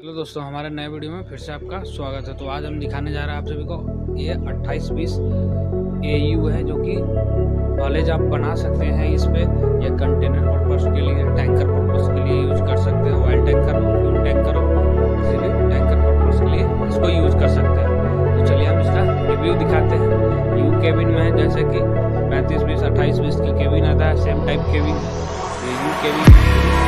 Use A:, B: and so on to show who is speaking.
A: Hello दोस्तों, हमारे नए वीडियो में फिर से आपका स्वागत है। तो आज हम दिखाने जा रहे हैं आप सभी को ये 2820 AU है, जो कि कॉलेज आप बना सकते हैं। इस पे ये कंटेनर पर्पस के लिए, टैंकर पर्पस के लिए यूज कर सकते हो। ऑयल टैंकर हो, फ्यूल टैंकर हो, किसी भी टैंकर पर्पस के लिए इसको यूज कर सकते हैं। तो चलिए हम इसका रिव्यू दिखाते हैं। यू केबिन में है, जैसे कि 3520 2820 की केबिन आता है, सेम टाइप केबिन। ये यू केबिन